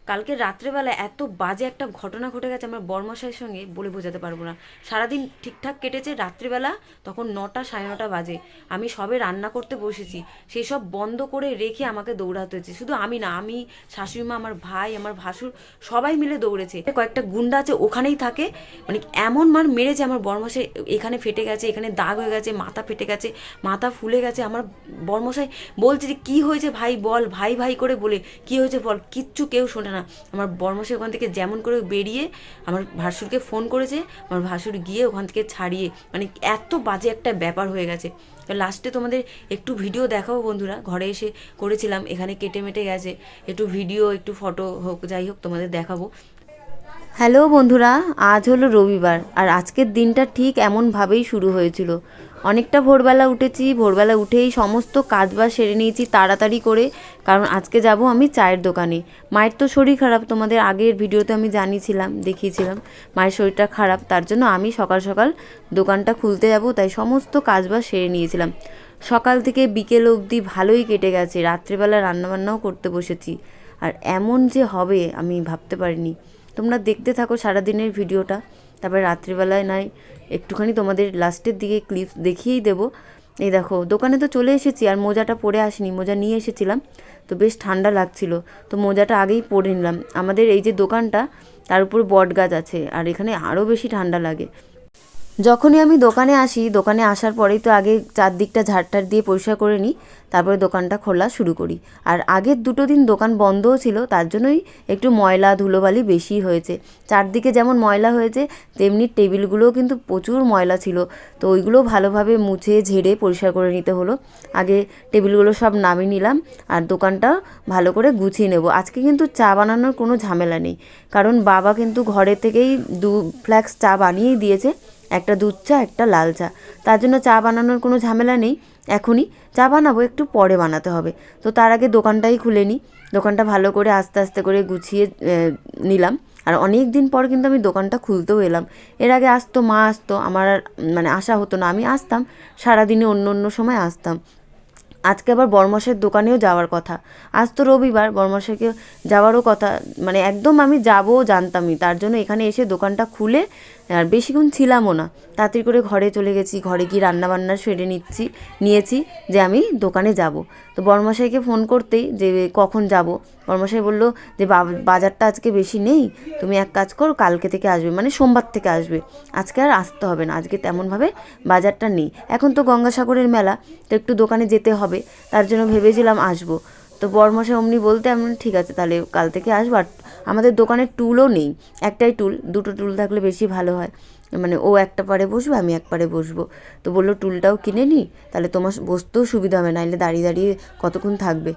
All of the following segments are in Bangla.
কালকে রাত্রেবেলা এত বাজে একটা ঘটনা ঘটে গেছে আমার বরমশাইয়ের সঙ্গে, বলে বোঝাতে পারবো না। সারাদিন ঠিকঠাক কেটেছে, রাত্রিবেলা তখন 9টা 9:30 বাজে, আমি সবে রান্না করতে বসেছি, সেই সব বন্ধ করে রেখে আমাকে দৌড়াতে হয়েছে। শুধু আমি না, আমি, শাশুড়ি মা, আমার ভাই, আমার ভাসুর, সবাই মিলে দৌড়েছে। কয়েকটা গুন্ডা আছে ওখানেই থাকে, মানে এমন মার মেরেছে আমার বরমশাই, এখানে ফেটে গেছে, এখানে দাগ হয়ে গেছে, মাথা ফেটে গেছে, মাথা ফুলে গেছে। আমার বরমশাই বলছে যে কি হয়েছে ভাই বল, ভাই ভাই করে বলে কি হয়েছে বল, কিচ্ছু কেউ শোনে না। আমার বরমশাই ওখান থেকে যেমন করে বেরিয়ে আমার ভাসুরকে ফোন করেছে, আমার ভাসুর গিয়ে ওখান থেকে ছাড়িয়ে, মানে এত বাজে একটা ব্যাপার হয়ে গেছে। লাস্টে তোমাদের একটু ভিডিও দেখাবো বন্ধুরা, ঘরে এসে করেছিলাম, এখানে কেটে মেটে গেছে, একটু ভিডিও একটু ফটো হোক যাই হোক তোমাদের দেখাবো। হ্যালো বন্ধুরা, আজ হলো রবিবার, আর আজকের দিনটা ঠিক এমনভাবেই শুরু হয়েছিল। অনেকটা ভোরবেলা উঠেছি, ভোরবেলা উঠেই সমস্ত কাজবাজ সেরে নিয়েছি তাড়াতাড়ি করে, কারণ আজকে যাব আমি চায়ের দোকানে। মায়ের তো শরীর খারাপ, তোমাদের আগের ভিডিওতে আমি জানিয়েছিলাম, দেখিয়েছিলাম মায়ের শরীরটা খারাপ, তার জন্য আমি সকাল সকাল দোকানটা খুলতে যাব, তাই সমস্ত কাজবাজ সেরে নিয়েছিলাম। সকাল থেকে বিকেল অবধি ভালোই কেটে গেছে, রাত্রেবেলা রান্নাবান্নাও করতে বসেছি, আর এমন যে হবে আমি ভাবতে পারিনি। তোমরা দেখতে থাকো সারাদিনের ভিডিওটা, তারপরে রাত্রিবেলায় নয় একটুখানি তোমাদের লাস্টের দিকে ক্লিপস দেখিয়েই দেবো। এই দেখো দোকানে তো চলে এসেছি, আর মোজাটা পরে আসিনি, মোজা নিয়ে এসেছিলাম, তো বেশ ঠান্ডা লাগছিল, তো মোজাটা আগেই পরে নিলাম। আমাদের এই যে দোকানটা, তার উপর বট গাছ আছে, আর এখানে আরও বেশি ঠান্ডা লাগে। যখনই আমি দোকানে আসি, দোকানে আসার পরেই তো আগে চারদিকটা ঝাড়টার দিয়ে পরিষ্কার করে নিই, তারপরে দোকানটা খোলা শুরু করি। আর আগের 2 দিন দোকান বন্ধও ছিল, তার জন্যই একটু ময়লা ধুলোবালি বেশি হয়েছে। চারদিকে যেমন ময়লা হয়েছে, তেমনি টেবিলগুলোও কিন্তু প্রচুর ময়লা ছিল, তো ওইগুলো ভালোভাবে মুছে ঝেড়ে পরিষ্কার করে নিতে হলো। আগে টেবিলগুলো সব নামিয়ে নিলাম, আর দোকানটা ভালো করে গুছিয়ে নেব। আজকে কিন্তু চা বানানোর কোনো ঝামেলা নেই, কারণ বাবা কিন্তু ঘরে থেকেই 2 ফ্ল্যাক্স চা বানিয়েই দিয়েছে, একটা দুধ চা একটা লাল চা, তার জন্য চা বানানোর কোনো ঝামেলা নেই। এখনই চা বানাবো, একটু পরে বানাতে হবে, তো তার আগে দোকানটাই খুলে নিই। দোকানটা ভালো করে আস্তে আস্তে করে গুছিয়ে নিলাম। আর অনেক দিন পর কিন্তু আমি দোকানটা খুলতেও এলাম। এর আগে আসতো মা, আসতো, আমার মানে আসা হতো না, আমি আসতাম সারাদিনে, অন্য অন্য সময় আসতাম। আজকে আবার বরমশাইয়ের দোকানেও যাওয়ার কথা, আজ তো রবিবার, বরমশাইকে যাওয়ারও কথা, মানে একদম আমি যাবো জানতামই, তার জন্য এখানে এসে দোকানটা খুলে আর বেশিক্ষণ ছিলামও না, তাড়াতাড়ি করে ঘরে চলে গেছি। ঘরে গিয়ে রান্নাবান্না সেরে নিয়েছি যে আমি দোকানে যাব। তো বরমশাইকে ফোন করতেই যে কখন যাব, বরমশাই বললো যে বাজারটা আজকে বেশি নেই, তুমি এক কাজ করো, কালকে থেকে আসবে, মানে সোমবার থেকে আসবে, আজকে আর আসতে হবে না, আজকে তেমনভাবে বাজারটা নেই। এখন তো গঙ্গাসাগরের মেলা, তো একটু দোকানে যেতে হবে, তার জন্য ভেবেছিলাম আসবো। তো বরমশাই অমনি বলতে আমি ঠিক আছে তাহলে কাল থেকে আসবো। আর আমাদের দোকানে টুলও নেই, একটাই টুল, 2টো টুল থাকলে বেশি ভালো হয়, মানে ও একটা পারে বসবে, আমি এক পারে বসবো। তো বললো টুলটাও কিনে নিই, তাহলে তোমার বসতেও সুবিধা হবে, নাহলে দাঁড়িয়ে দাঁড়িয়ে কতক্ষণ থাকবে।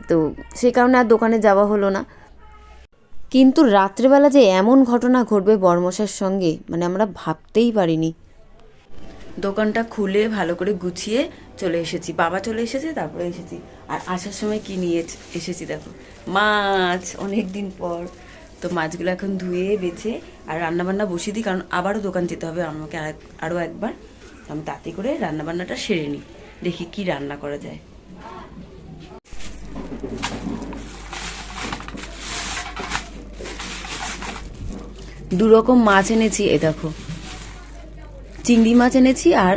তো সেই কারণে আর দোকানে যাওয়া হলো না। কিন্তু রাত্রেবেলা যে এমন ঘটনা ঘটবে বরমশাইয়ের সঙ্গে, মানে আমরা ভাবতেই পারিনি। দোকানটা খুলে ভালো করে গুছিয়ে চলে এসেছি, বাবা চলে এসেছে, তারপরে এসেছি। আর আসার সময় কি নিয়ে এসেছি দেখো, মাছ, অনেক দিন পর। তো মাছগুলো এখন ধুয়ে বেছে আর রান্নাবান্না বসিয়ে দিই, কারণ আবারও দোকান যেতে হবে আমাকে আরও একবার। আমি তাতে করে রান্নাবান্নাটা সেরে নিই, দেখি কি রান্না করা যায়। দুরকম মাছ এনেছি, এ দেখো, চিংড়ি মাছ এনেছি আর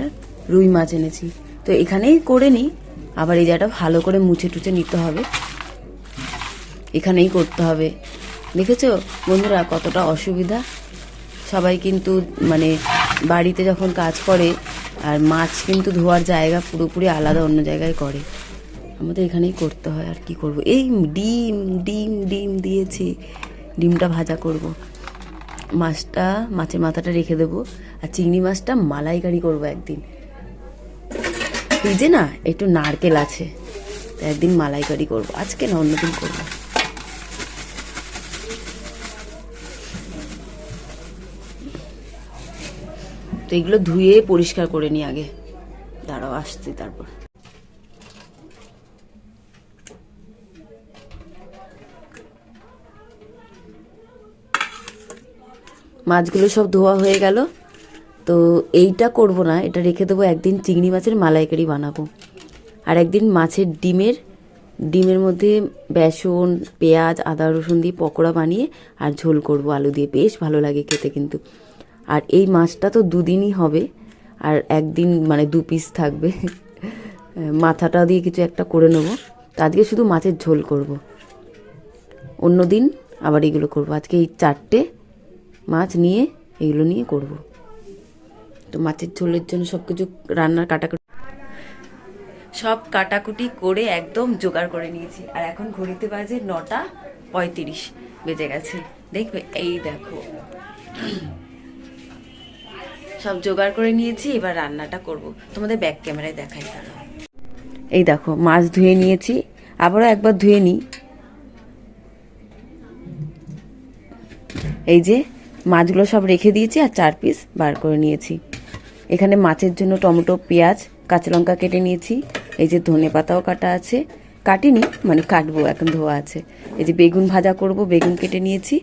রুই মাছ এনেছি। তো এখানেই করে নিই, আবার এই জায়গাটা ভালো করে মুছে টুছে নিতে হবে, এখানেই করতে হবে। দেখেছো বন্ধুরা কতটা অসুবিধা, সবাই কিন্তু মানে বাড়িতে যখন কাজ করে, আর মাছ কিন্তু ধোয়ার জায়গা পুরোপুরি আলাদা অন্য জায়গায় করে, আমাদের এখানেই করতে হয়। আর কি করব, এই ডিম ডিম ডিম দিয়েছি, ডিমটা ভাজা করব, মাছের মাথাটা রেখে দেবো, আর চিংড়ি মাছটা মালাইকারি করবো একদিন। ফ্রিজে না একটু নারকেল আছে, তো একদিন মালাইকারি করবো, আজকে না অন্যদিন করবো। তো এগুলো ধুয়ে পরিষ্কার করে নিই আগে, দাঁড়াও আসছি তারপর। মাছগুলো সব ধোয়া হয়ে গেল, তো এইটা করব না, এটা রেখে দেবো, একদিন চিংড়ি মাছের মালাইকারি বানাবো, আর একদিন মাছের ডিমের ডিমের মধ্যে বেসন, পেঁয়াজ, আদা রসুন দিয়ে পকোড়া বানিয়ে আর ঝোল করব আলু দিয়ে, বেশ ভালো লাগে খেতে কিন্তু। আর এই মাছটা তো দুদিনই হবে, আর একদিন মানে 2 পিস থাকবে। মাথাটা দিয়ে কিছু একটা করে নেবো, তো আজকে শুধু মাছের ঝোল করব, অন্য দিন আবার এগুলো করব। আজকে এই 4টে মাছ নিয়ে এগুলো নিয়ে করব। তো মাছের ঝোলের জন্য সব কিছু রান্নার সব কাটাকুটি করে একদম জোগাড় করে নিয়েছি। আর এখন ঘড়িতে বাজে 9:35 বেজে গেছে। দেখবে, এই দেখো সব জোগাড় করে নিয়েছি, এবার রান্নাটা করব। তোমাদের ব্যাক ক্যামেরায় দেখাই। এই দেখো মাছ ধুয়ে নিয়েছি, আবারও একবার ধুয়ে নিই। এই যে মাছগুলো সব রেখে দিয়েছি আর 4 পিস বার করে নিয়েছি। এখানে মাছের জন্য টমেটো, পেঁয়াজ, কাঁচা লঙ্কা কেটে নিয়েছি। এই যে ধনে পাতাও কাটা আছে, কাটিনি মানে কাটবো, এখন ধোয়া আছে। এই যে বেগুন ভাজা করব, বেগুন কেটে নিয়েছি।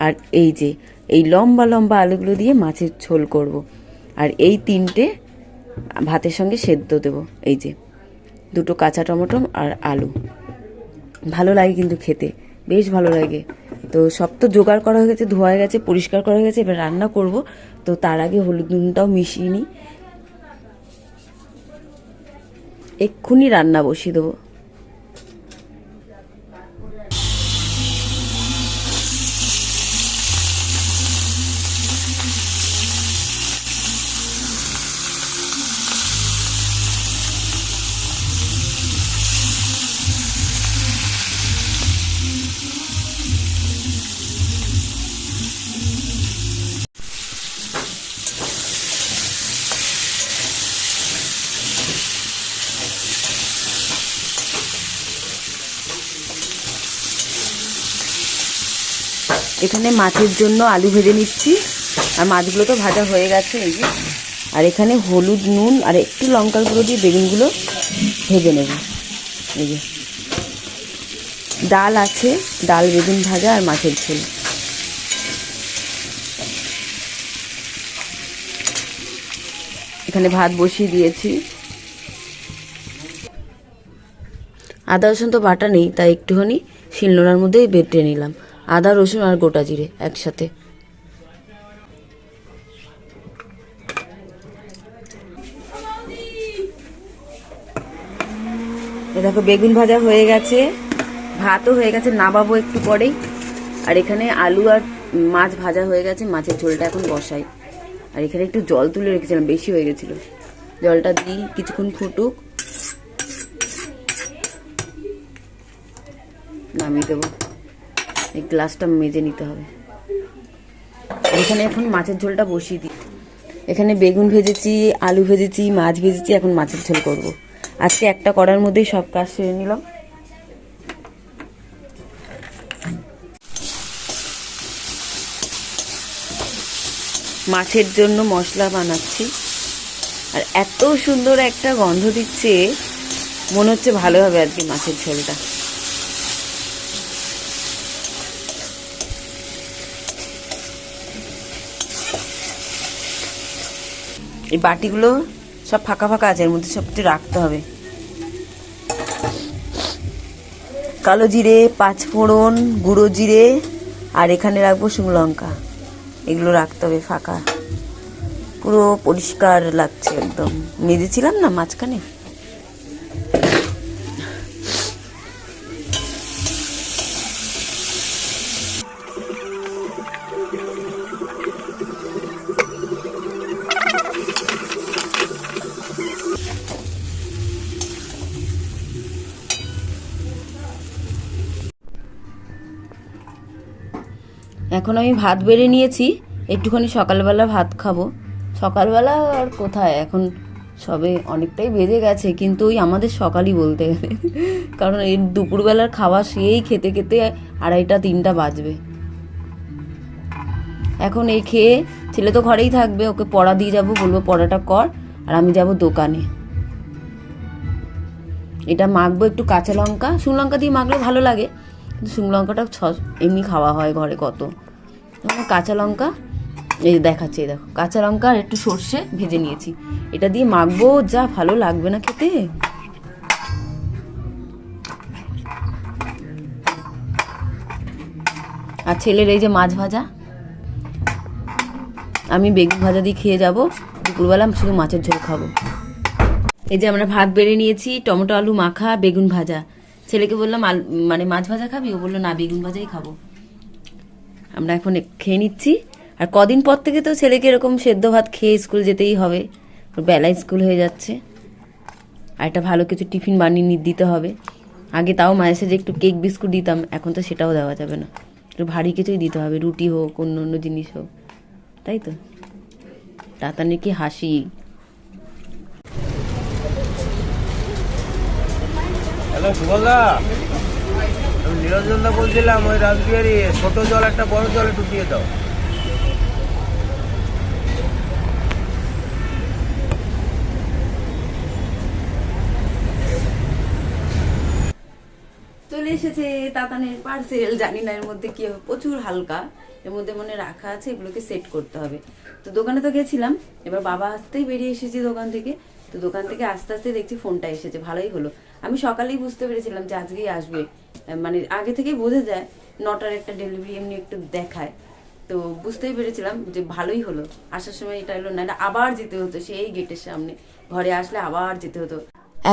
আর এই যে এই লম্বা লম্বা আলুগুলো দিয়ে মাছের ঝোল করব। আর এই 3টে ভাতের সঙ্গে সেদ্ধ দেব। এই যে 2টো কাঁচা টমেটো আর আলু, ভালো লাগে কিন্তু খেতে, বেশ ভালো লাগে। তো সব তো জোগাড় করা হয়ে গেছে, ধোয়া হয়ে গেছে, পরিষ্কার করা হয়ে গেছে, এবার রান্না করব। তো তার আগে হলুদ নুনটাও মিশিয়ে নিই, এক্ষুনি রান্না বসিয়ে দেবো। এখানে মাছের জন্য আলু ভেজে নিচ্ছি, আর মাছগুলো তো ভাজা হয়ে গেছে। এই যে, আর এখানে হলুদ, নুন আর একটু লঙ্কার গুঁড়ো দিয়ে বেগুনগুলো ভেজে নেব। এই যে ডাল আছে, ডাল, বেগুন ভাজা আর মাছের ঝোল। এখানে ভাত বসিয়ে দিয়েছি। আদা রসুন তো বাটা নেই, তাই একটুখানি শিলনোড়ার মধ্যেই বেটে নিলাম, আদা রসুন আর গোটা জিরে একসাথে। দেখো বেগুন ভাজা হয়ে গেছে, ভাতও হয়ে গেছে, নামাবো একটু পরেই। আর এখানে আলু আর মাছ ভাজা হয়ে গেছে, মাছের ঝোলটা এখন বসাই। আর এখানে একটু জল তুলে রেখেছিলাম, বেশি হয়ে গেছিল, জলটা দিই, কিছুক্ষণ ফুটুক, নামিয়ে দেবো। এই গ্লাসটা মেজে নিতে হবে। এখানে এখন মাছের ঝোলটা বসিয়ে দিই। এখানে বেগুন ভেজেছি, আলু ভেজেছি, মাছ ভেজেছি, এখন মাছের ঝোল করব। আজকে একটা করার মধ্যেই সব কাজ সেরে নিলাম। মাছের জন্য মশলা বানাচ্ছি, আর এত সুন্দর একটা গন্ধ দিচ্ছে, মনে হচ্ছে ভালো হবে আজকে মাছের ঝোলটা। এই বাটিগুলো সব ফাঁকা ফাঁকা আছে, এর মধ্যে সব কিছু রাখতে হবে। কালো জিরে, 5 ফোড়ন, গুঁড়ো জিরে, আর এখানে রাখবো শুকনো লঙ্কা, এগুলো রাখতে হবে ফাঁকা। পুরো পরিষ্কার লাগছে একদম, মেজেছিলাম না মাঝখানে। এখন আমি ভাত বেড়ে নিয়েছি, একটুখানি সকালবেলা ভাত খাবো। সকালবেলা আর কোথায়, এখন সবে অনেকটাই বেজে গেছে, কিন্তু ওই আমাদের সকালই বলতে গেলে, কারণ এই দুপুরবেলার খাওয়া সেই খেতে খেতে 2:30-3টা বাজবে। এখন এই খেয়ে ছেলে তো ঘরেই থাকবে, ওকে পড়া দিয়ে যাব, বলবো পড়াটা কর, আর আমি যাব দোকানে। এটা মাখবো একটু কাঁচা লঙ্কা, শুকনো লঙ্কা দিয়ে মাখলে ভালো লাগে, কিন্তু শুকনো লঙ্কাটা এমনি খাওয়া হয় ঘরে কত। কাঁচা লঙ্কা এই দেখাচ্ছি, এই দেখো কাঁচা লঙ্কা আর একটু সর্ষে ভেজে নিয়েছি, এটা দিয়ে মাখবো, যা ভালো লাগবে না খেতে। আর ছেলের এই যে মাছ ভাজা, আমি বেগুন ভাজা দিয়ে খেয়ে যাব। দুপুরবেলা শুধু মাছের ঝোল খাবো। এই যে আমরা ভাত বেড়ে নিয়েছি, টমেটো আলু মাখা, বেগুন ভাজা। ছেলেকে বললাম মানে মাছ ভাজা খাবি, ও বললো না বেগুন ভাজাই খাবো। আমরা এখন খেয়ে নিচ্ছি। আর কদিন পর থেকে তো ছেলেকে এরকম সেদ্ধ ভাত খেয়ে স্কুল যেতেই হবে, ওর বেলায় স্কুল হয়ে যাচ্ছে। আর একটা ভালো কিছু টিফিন বানিয়ে দিতে হবে। আগে তাও মায়ের সাথে একটু কেক বিস্কুট দিতাম, এখন তো সেটাও দেওয়া যাবে না, একটু ভারী কিছুই দিতে হবে, রুটি হোক অন্য অন্য জিনিস হোক, তাই তো। তাতানের কি হাসি। হ্যালো সুবলদা, আমি নিরঞ্জন দা বলছিলাম, ওই রাসবিহারি ছোট জল একটা বড় জলে ডুবিয়ে দাও। চলে এসেছে তাতানের পার্সেল। জানি না এর মধ্যে কি হবে, প্রচুর হালকা, এর মধ্যে মনে রাখা আছে, এগুলোকে সেট করতে হবে। তো দোকানে তো গেছিলাম, এবার বাবা আসতেই বেরিয়ে এসেছি দোকান থেকে। তো দোকান থেকে আস্তে আস্তে দেখছি ফোনটা এসেছে, ভালোই হলো। আমি সকালেই বুঝতে পেরেছিলাম যে আজকেই আসবে, মানে আগে থেকেই বোঝা যায়, 9টার একটা ডেলিভারি এমনি একটু দেখায়। তো বুঝতেই পেরেছিলাম যে ভালোই হলো, আসার সময় এটা এলো না, এটা আবার যেতে হতো সেই গেটের সামনে, ঘরে আসলে আবার যেতে হতো।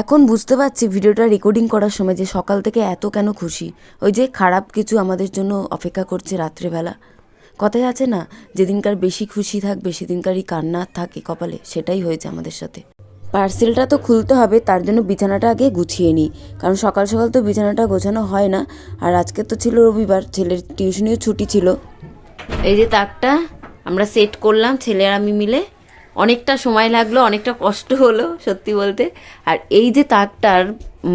এখন বুঝতে পারছি ভিডিওটা রেকর্ডিং করার সময় যে সকাল থেকে এত কেন খুশি। ওই যে খারাপ কিছু আমাদের জন্য অপেক্ষা করছে রাত্রেবেলা। কথায় আছে না, যেদিনকার বেশি খুশি থাকবে সেদিনকারই কান্না থাকে কপালে, সেটাই হয়েছে আমাদের সাথে। পার্সেলটা তো খুলতে হবে, তার জন্য বিছানাটা আগে গুছিয়ে নিই, কারণ সকাল সকাল তো বিছানাটা গোছানো হয় না। আর আজকে তো ছিল রবিবার, ছেলের টিউশনিও ছুটি ছিল। এই যে তাকটা আমরা সেট করলাম ছেলে আর আমি মিলে, অনেকটা সময় লাগলো, অনেকটা কষ্ট হলো সত্যি বলতে। আর এই যে তাকটার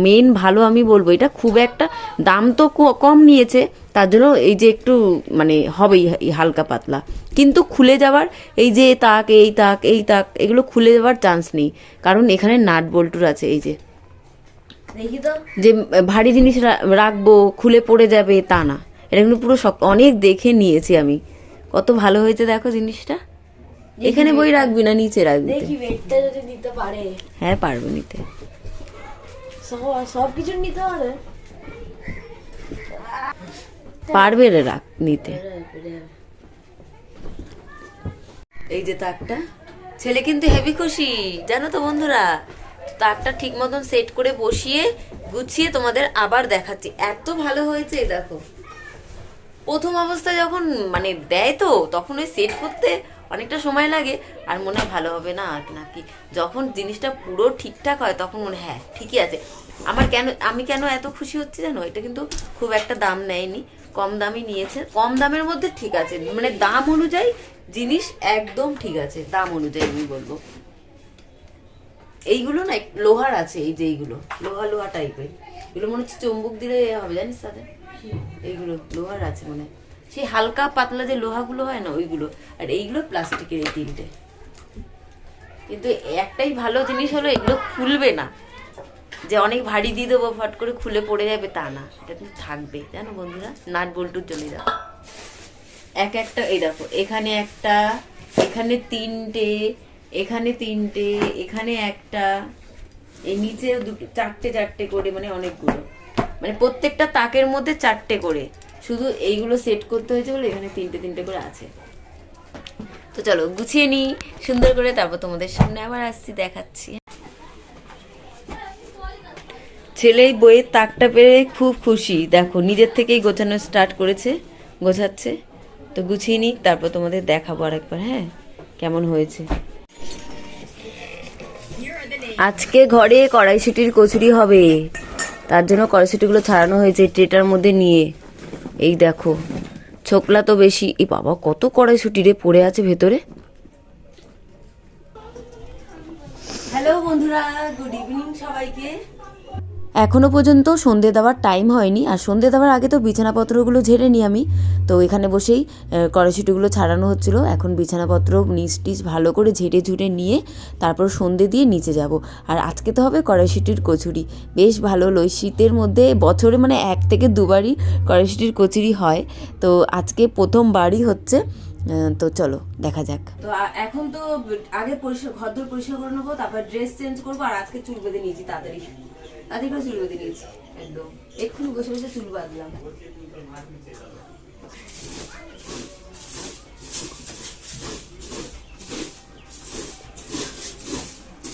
মেন ভালো আমি বলবো, এটা খুব একটা দাম তো কম নিয়েছে, তার জন্য এই যে একটু মানে হবেই হালকা পাতলা, কিন্তু খুলে যাওয়ার এই যে তাক এই তাক এই তাক এগুলো খুলে যাওয়ার চান্স নেই, কারণ এখানে নাট বল্টুর আছে। এই যে দেখি তো, যে ভারী জিনিস রাখবো খুলে পড়ে যাবে তা না, এটা কিন্তু পুরো অনেক দেখে নিয়েছি আমি, কত ভালো হয়েছে দেখো জিনিসটা। এখানে বই রাখবি না, নিচে রাখবি। দেখি ওয়েটটা যদি নিতে পারে। হ্যাঁ পারবে নিতে, সব কিছু নিতে পারে, পারবে রে রাখ নিতে। এই যে তাকটা, ছেলে কিন্তু হেভি খুশি জানো তো বন্ধুরা। তাকটা ঠিক মতন সেট করে বসিয়ে গুছিয়ে তোমাদের আবার দেখাচ্ছি, এত ভালো হয়েছে। দেখো প্রথম অবস্থায় যখন মানে দেয় তো তখন ওই সেট করতে অনেকটা সময় লাগে, আর মনে হয় ভালো হবে না নাকি, যখন জিনিসটা পুরো ঠিকঠাক হয় তখন মনে হয় হ্যাঁ ঠিকই আছে। আমি কেন এত খুশি হচ্ছি জানো, এটা কিন্তু খুব একটা দাম নেয়নি, কম দামই নিয়েছে। কম দামের মধ্যে ঠিক আছে, মানে দাম অনুযায়ী জিনিস একদম ঠিক আছে, দাম অনুযায়ী আমি বলবো। এইগুলো না লোহার আছে, এই যে এইগুলো লোহা টাইপের, এগুলো মনে হচ্ছে চুম্বক দিলে হবে জানিস তাদের, এইগুলো লোহার আছে মনে হয়, সেই হালকা পাতলা যে লোহাগুলো হয় না ওইগুলো। আর এইগুলো প্লাস্টিকের, এই তিনটে। কিন্তু একটাই ভালো জিনিস হলো এগুলো খুলবে না, যে অনেক ভারী দিয়ে দেবো ফট করে খুলে পড়ে যাবে তা না, এটা কিন্তু থাকবে জানো বন্ধুরা, নাট বল্টুর জন্য। দেখো এক একটা, এই দেখো এখানে একটা, এখানে তিনটে, এখানে তিনটে, এখানে একটা, এই নিচে দুটো, চারটে করে, মানে অনেকগুলো, মানে প্রত্যেকটা তাকের মধ্যে 4টে করে, শুধু এইগুলো সেট করতে হয়েছে বলে এখানে 3টে করে আছে। তো চলো গুছিয়ে নিই সুন্দর করে, তারপর তোমাদের সামনে আবার আসছি, দেখাচ্ছি। ছেলে বইয়ের তাকটা পেরে খুব খুশি, দেখো নিজের থেকেই গোছানো স্টার্ট করেছে, গোছাচ্ছে। তো গুছিয়ে নিই, তারপর তোমাদের দেখাবো আরেকবার, হ্যাঁ কেমন হয়েছে। আজকে ঘরে কড়াইশুঁটির কচুরি হবে, তার জন্য কড়াইশুঁটিগুলো ছাড়ানো হয়েছে ট্রেটার মধ্যে নিয়ে। এই দেখো ছোকলা তো বেশি, এই বাবা কত কড়াইশুঁটি রে পড়ে আছে ভেতরে। হ্যালো বন্ধুরা, গুড ইভিনিং সবাইকে। এখনো পর্যন্ত সন্ধে দেওয়ার টাইম হয়নি, আর সন্ধে দেওয়ার আগে তো বিছানাপত্রগুলো ঝেড়ে নিই আমি। তো এখানে বসেই কড়াইশুঁটিগুলো ছাড়ানো হচ্ছিল, এখন বিছানাপত্র নিচ ভালো করে ঝেড়ে নিয়ে তারপর সন্ধে দিয়ে নিচে যাব। আর আজকে তো হবে কড়াইশুঁটির কচুরি, বেশ ভালো। শীতের মধ্যে বছরে মানে 1 থেকে 2বারই কড়াইশুঁটির কচুরি হয়, তো আজকে প্রথমবারই হচ্ছে। তো চলো দেখা যাক। তো এখন তো আগে ঘরদোর পরিষ্কার করে নেবো, তারপর ড্রেস চেঞ্জ করবো, আর আজকে চুল বেঁধে নিয়েছি তাড়াতাড়ি করে চুল বেঁধে নিয়েছি, একদম এক্ষুনি বসে চুল বাঁধলাম।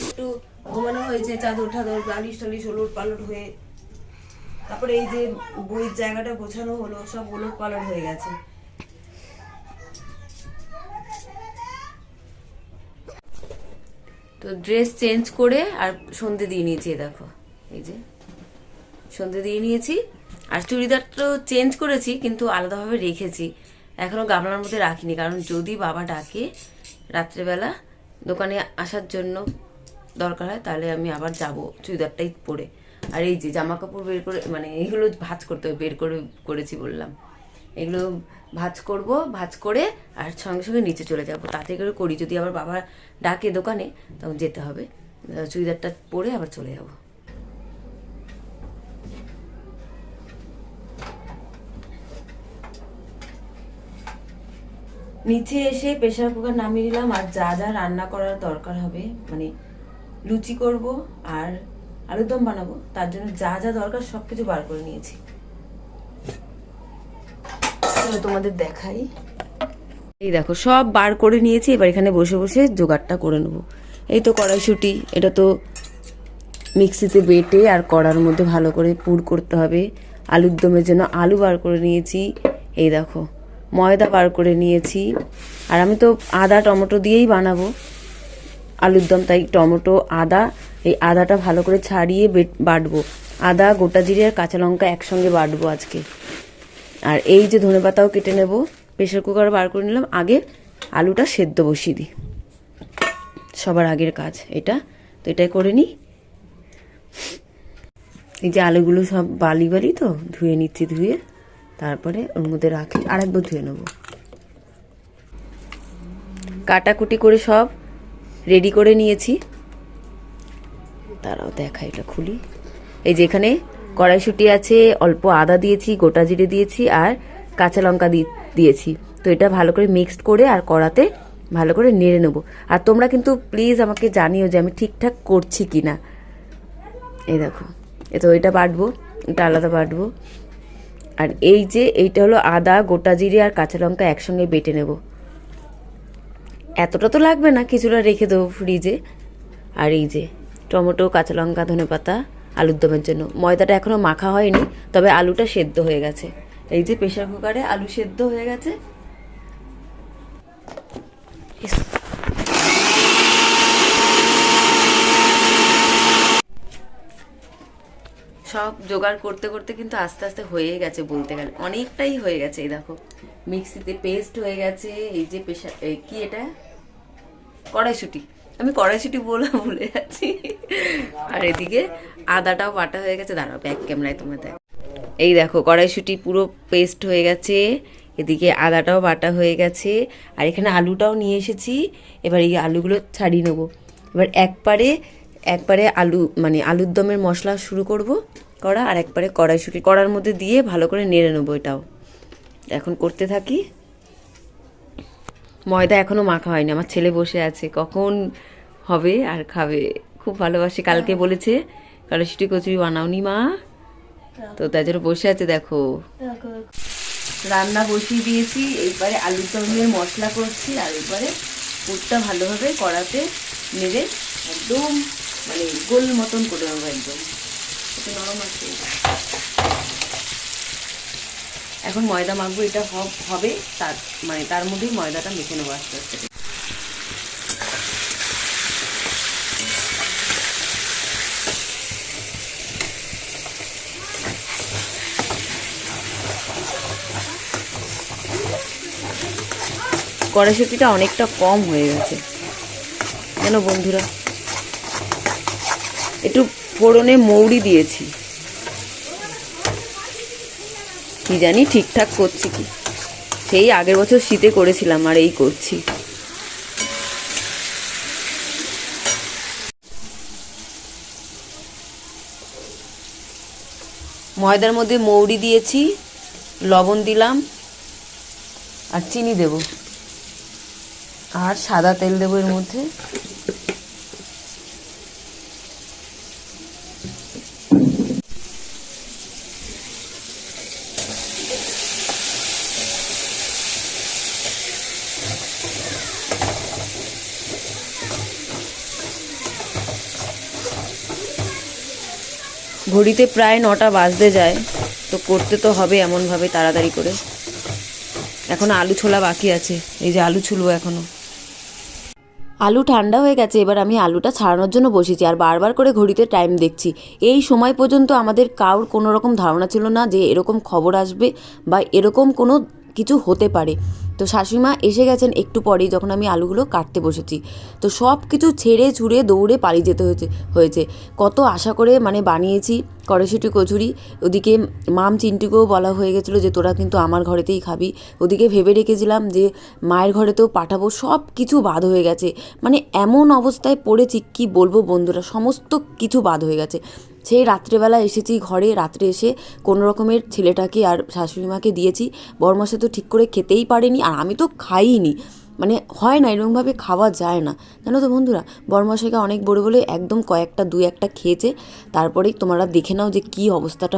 একটু ঘুমানো হয়েছে, চাদর ঠাদর বালিশ টালিশ ওলট পালট হয়ে, তারপরে এই যে বইয়ের জায়গাটা গোছানো হলো, সব ওলট পালট হয়ে গেছে। তো ড্রেস চেঞ্জ করে আর সন্ধে দিয়ে নিয়েছি, দেখো এই যে সন্ধে দিয়ে নিয়েছি। আর চুড়িদারটাও চেঞ্জ করেছি, কিন্তু আলাদাভাবে রেখেছি, এখনো গামলার মধ্যে রাখিনি, কারণ যদি বাবা ডাকে রাত্রেবেলা দোকানে আসার জন্য দরকার হয়, তাহলে আমি আবার যাব চুড়িদারটাই পরে। আর এই যে জামা কাপড় বের করে, মানে এইগুলো ভাঁজ করতে হবে, বের করে করেছি বললাম, এগুলো ভাঁজ করব, ভাঁজ করে আর সঙ্গে সঙ্গে নিচে চলে যাব, তাতে করে করি। যদি আবার বাবা ডাকে দোকানে তখন যেতে হবে, চুড়িদারটা পরে আবার চলে যাব। নিচে এসে প্রেসার কুকার নামিয়ে দিলাম, আর যা যা রান্না করার দরকার হবে, মানে লুচি করব আর আলুর দম বানাবো, তার জন্য যা যা দরকার সবকিছু বার করে নিয়েছি। চলো তোমাদের দেখাই। এই দেখো সব বার করে নিয়েছি, এবার এখানে বসে বসে জোগাড়টা করে নেবো। এই তো কড়াইশুঁটি, এটা তো মিক্সিতে বেটে আর কড়ার মধ্যে ভালো করে পুর করতে হবে। আলুর দমের জন্য আলু বার করে নিয়েছি, এই দেখো ময়দা বার করে নিয়েছি। আর আমি তো আদা টমেটো দিয়েই বানাবো আলুর দম, তাই টমেটো আদা, এই আদাটা ভালো করে ছাড়িয়ে বাটবো। আদা, গোটা জিরে আর কাঁচা লঙ্কা একসঙ্গে বাটবো আজকে। আর এই যে ধনেপাতাও কেটে নেব, প্রেসার কুকার বার করে নিলাম। আগে আলুটা সেদ্ধ বসিয়ে দিই, সবার আগের কাজ এটা, তো এটাই করে নিই। এই যে আলুগুলো সব বালি বালি তো ধুয়ে নিচ্ছি, ধুয়ে তারপরে ওর মধ্যে রাখি, আরেকবার ধুয়ে নেব। কাটাকুটি করে সব রেডি করে নিয়েছি, তারাও দেখা, এটা খুলি। এই যে এখানে কড়াইশুঁটি আছে, অল্প আদা দিয়েছি, গোটা জিরে দিয়েছি আর কাঁচা লঙ্কা দিয়েছি। তো এটা ভালো করে মিক্সড করে আর কড়াতে ভালো করে নেড়ে নেবো। আর তোমরা কিন্তু প্লিজ আমাকে জানিও যে আমি ঠিকঠাক করছি কি না। এই দেখো, তো এটা বাটবো, এটা আলাদা বাটবো। আর এই যে এইটা হলো আদা, গোটা জিরে আর কাঁচা লঙ্কা একসঙ্গে বেটে নেব। এতটা তো লাগবে না, কিছুটা রেখে দেবো ফ্রিজে। আর এই যে টমেটো, কাঁচা লঙ্কা, ধনেপাতা আলুর দমের জন্য। ময়দাটা এখনো মাখা হয়নি, তবে আলুটা সেদ্ধ হয়ে গেছে। এই যে প্রেসার কুকারে আলু সেদ্ধ হয়ে গেছে। সব জোগাড় করতে করতে কিন্তু আস্তে আস্তে হয়ে গেছে, বলতে গেলে অনেকটাই হয়ে গেছে। এই দেখো মিক্সিতে পেস্ট হয়ে গেছে। এই যে প্রেসার, কি এটা, কড়াইশুঁটি, আমি কড়াইশুঁটি ভুলে যাচ্ছি। আর এদিকে আদাটাও বাটা হয়ে গেছে, দাঁড়াও ব্যাক ক্যামেরায় তোমার দেখ। এই দেখো কড়াইশুঁটি পুরো পেস্ট হয়ে গেছে, এদিকে আদাটাও বাটা হয়ে গেছে, আর এখানে আলুটাও নিয়ে এসেছি। এবার এই আলুগুলো ছাড়িয়ে নেবো। এবার একবারে আলু, মানে আলুর দমের মশলা শুরু করব করা, আর একবারে কড়াইশুঁটি কড়ার মধ্যে দিয়ে ভালো করে নেড়ে নেবো। এটাও এখন করতে থাকি। ময়দা এখনো মাখা হয়নি, আমার ছেলে বসে আছে, কখন হবে আর খাবে, খুব ভালোবাসে। কালকে বলেছে কড়াইশুঁটি কচুরি বানাওনি মা, তো তাই জন্য বসে আছে। দেখো রান্না বসিয়ে দিয়েছি, এইবারে আলুর দমের মশলা করছি, আর এবারে পুরটা ভালোভাবে কড়াতে নেড়ে একদম মানে গোল মতন করে নেবো, একদম নরম আছে। এখন ময়দা মাখবো, এটা হবে তার মানে তার মধ্যেই ময়দাটা মেখে নেবো আস্তে আস্তে। কড়াইশুঁটিটা অনেকটা কম হয়ে গেছে কেন বন্ধুরা, একটু ফোড়নে মৌরি দিয়েছি, কি জানি ঠিকঠাক করছি কি, সেই আগের বছর শীতে করেছিলাম আর এই করছি। ময়দার মধ্যে মৌরি দিয়েছি, লবণ দিলাম আর চিনি দেব, আর সাদা তেল দেবো এর মধ্যে। ঘড়িতে প্রায় 9টা বাজতে যায়, তো করতে তো হবে এমনভাবে তাড়াতাড়ি করে। এখন আলু ছোলা বাকি আছে, এই যে আলু ছুলবো এখনও। আলু ঠান্ডা হয়ে গেছে, এবার আমি আলুটা ছাড়ানোর জন্য বসেছি আর বারবার করে ঘড়িতে টাইম দেখছি। এই সময় পর্যন্ত আমাদের কারোর কোনো রকম ধারণা ছিল না যে এরকম খবর আসবে বা এরকম কোনো কিছু হতে পারে। তো শাশুড়িমা এসে গেছেন একটু পরেই, যখন আমি আলুগুলো কাটতে বসেছি। তো সব কিছু ছেড়ে ছুড়ে দৌড়ে পালিয়ে যেতে হয়েছে। কত আশা করে মানে বানিয়েছি কড়াইশুঁটি কচুরি, ওদিকে মাম চিন্টুকেও বলা হয়ে গেছিলো যে তোরা কিন্তু আমার ঘরেতেই খাবি, ওদিকে ভেবে রেখেছিলাম যে মায়ের ঘরেতেও পাঠাবো, সব কিছু বাদ হয়ে গেছে। মানে এমন অবস্থায় পড়েছি কি বলবো বন্ধুরা, সমস্ত কিছু বাদ হয়ে গেছে। সেই রাত্রেবেলা এসেছি ঘরে, রাত্রে এসে কোনো রকমের ছেলেটাকে আর শাশুড়িমাকে দিয়েছি। বড়মশাই তো ঠিক করে খেতেই পারেনি, আর আমি তো খাইনি। মানে হয় না, এরকমভাবে খাওয়া যায় না, জানো তো বন্ধুরা। বড়মশাইকে অনেক বলে একদম দু একটা খেয়েছে। তারপরেই তোমরা দেখে নাও যে কী অবস্থাটা।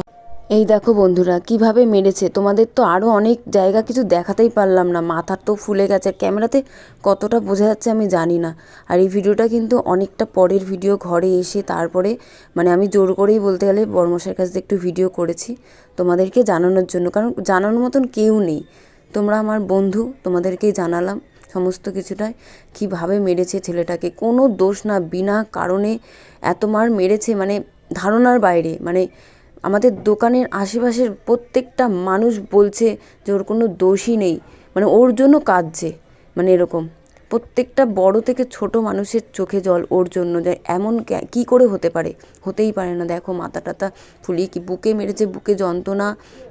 এই দেখো বন্ধুরা কিভাবে মেরেছে, তোমাদের তো আরও অনেক জায়গা কিছু দেখাতেই পারলাম না, মাথা তো ফুলে গেছে। ক্যামেরাতে কতটা বোঝা যাচ্ছে আমি জানি না। আর এই ভিডিওটা কিন্তু অনেকটা পরের ভিডিও, ঘরে এসে তারপরে মানে আমি জোর করেই বলতে গেলে বড়মশাইয়ের কাছ থেকে একটু ভিডিও করেছি তোমাদেরকে জানানোর জন্য, কারণ জানানোর মতন কেউ নেই। তোমরা আমার বন্ধু, তোমাদেরকেই জানালাম সমস্ত কিছুটাই। কীভাবে মেরেছে ছেলেটাকে, কোনো দোষ না, বিনা কারণে এত মার মেরেছে, মানে ধারণার বাইরে। মানে আমাদের দোকানের আশেপাশের প্রত্যেকটা মানুষ বলছে যে ওর কোনো দোষই নেই, মানে ওর জন্য কাঁদছে। মানে এরকম প্রত্যেকটা বড় থেকে ছোট মানুষের চোখে জল ওর জন্য, যে এমন কী করে হতে পারে, হতেই পারে না। দেখো মাথা টাথা ফুলিয়ে, কি বুকে মেরেছে, বুকে যন্ত্রণা,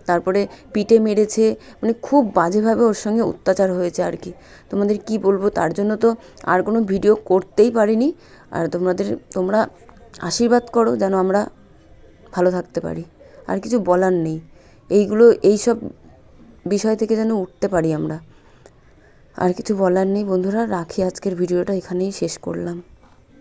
তারপরে পিঠে মেরেছে, মানে খুব বাজেভাবে ওর সঙ্গে অত্যাচার হয়েছে আর কি। তোমাদের কি বলবো, তার জন্য তো আর কোনো ভিডিও করতেই পারিনি। আর তোমরা আশীর্বাদ করো যেন আমরা ভালো থাকতে পারি, আর কিছু বলার নেই। এই সব বিষয় থেকে যেন উঠতে পারি আমরা, আর কিছু বলার নেই বন্ধুরা। রাখি, আজকের ভিডিওটা এখানেই শেষ করলাম।